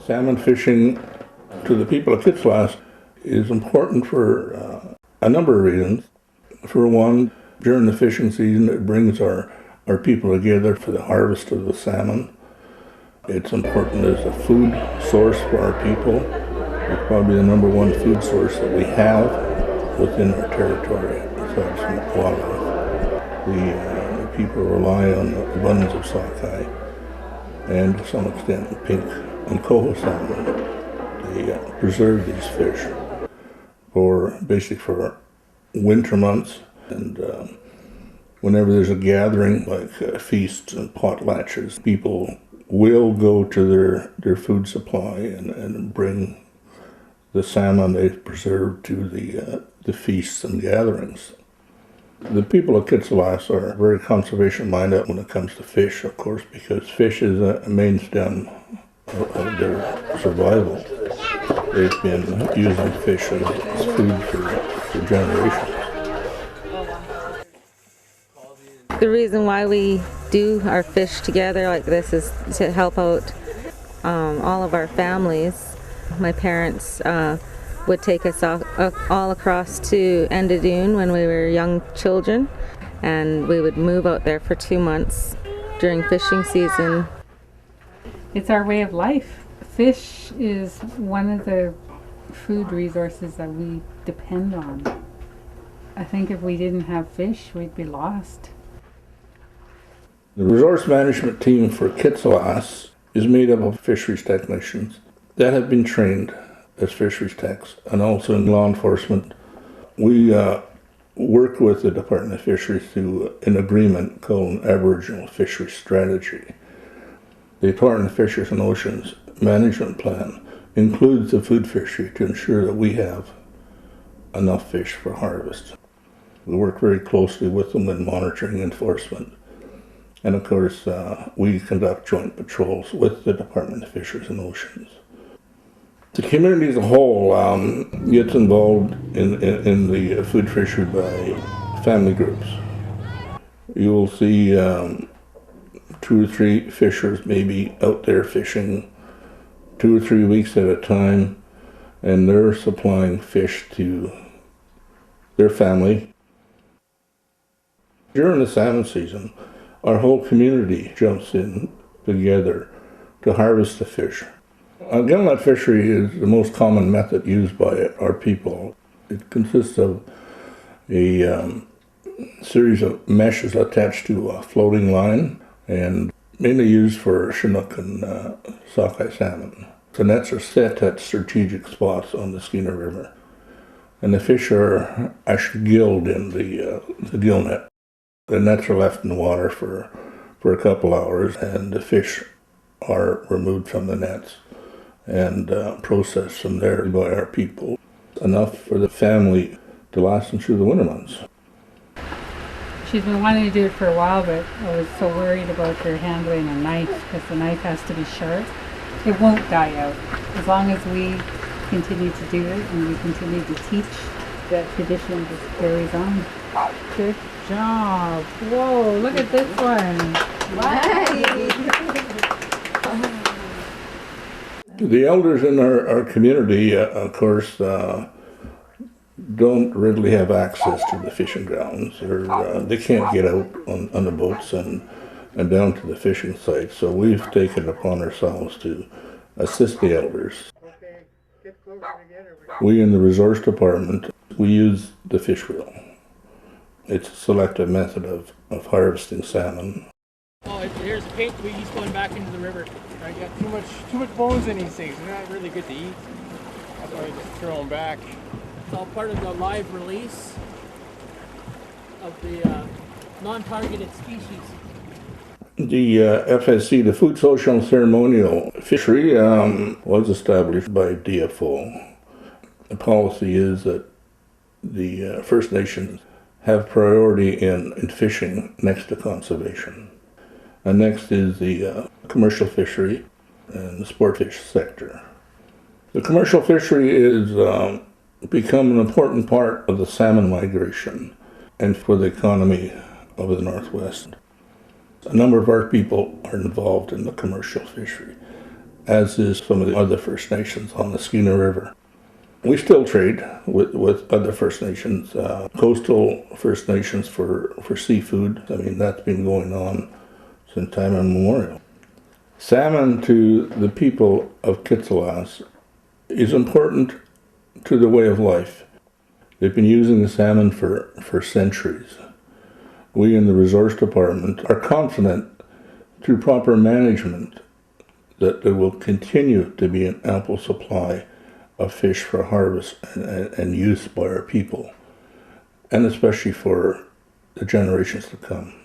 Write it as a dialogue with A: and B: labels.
A: Salmon fishing to the people of Kitselas is important for a number of reasons. For one, during the fishing season, it brings our people together for the harvest of the salmon. It's important as a food source for our people. It's probably the number one food source that we have within our territory, aside from wildlife. The people rely on the abundance of sockeye and, to some extent, pink and coho salmon. They preserve these fish for winter months, and whenever there's a gathering like feasts and potlatches, people will go to their food supply and bring the salmon they've preserved to the feasts and gatherings. The people of Kitselas are very conservation minded when it comes to fish, of course, because fish is a main stem of their survival. They've been using fish as food for generations.
B: The reason why we do our fish together like this is to help out all of our families. My parents would take us all across to Endadoon when we were young children, and we would move out there for 2 months during fishing season.
C: It's our way of life. Fish is one of the food resources that we depend on. I think if we didn't have fish, we'd be lost.
A: The resource management team for Kitselas is made up of fisheries technicians that have been trained as fisheries techs and also in law enforcement. We work with the Department of Fisheries through an agreement called an Aboriginal Fisheries Strategy. The Department of Fisheries and Oceans management plan includes the food fishery to ensure that we have enough fish for harvest. We work very closely with them in monitoring enforcement. And of course, we conduct joint patrols with the Department of Fisheries and Oceans. The community as a whole gets involved in the food fishery by family groups. You will see 2 or 3 fishers maybe out there fishing 2 or 3 weeks at a time, and they're supplying fish to their family. During the salmon season, our whole community jumps in together to harvest the fish. A gillnet fishery is the most common method used by our people. It consists of a series of meshes attached to a floating line and mainly used for Chinook and sockeye salmon. The nets are set at strategic spots on the Skeena River, and the fish are actually gilled in the gill net. The nets are left in the water for a couple hours, and the fish are removed from the nets and processed from there by our people. Enough for the family to last them through the winter months.
C: She's been wanting to do it for a while, but I was so worried about her handling a knife because the knife has to be sharp. It won't die out. As long as we continue to do it and we continue to teach, that tradition just carries on. Good job. Whoa, look at this one.
A: The elders in our community, of course, don't readily have access to the fishing grounds, or they can't get out on the boats and down to the fishing sites. So we've taken it upon ourselves to assist the elders. We in the resource department, we use the fish reel. It's a selective method of harvesting salmon.
D: Oh, here's the paint. He's going back into the river. I got too much bones in these things. They're not really good to eat. That's why I just throw them back. It's all part of the live release of the non-targeted species.
A: The FSC, the Food Social and Ceremonial Fishery, was established by DFO. The policy is that the First Nations have priority in fishing next to conservation. And next is the commercial fishery and the sport fish sector. The commercial fishery is become an important part of the salmon migration and for the economy of the Northwest. A number of our people are involved in the commercial fishery, as is some of the other First Nations on the Skeena River. We still trade with other First Nations, coastal First Nations for seafood. I mean, that's been going on since time immemorial. Salmon to the people of Kitselas is important to the way of life. They've been using the salmon for centuries. We in the Resource Department are confident through proper management that there will continue to be an ample supply of fish for harvest and use by our people, and especially for the generations to come.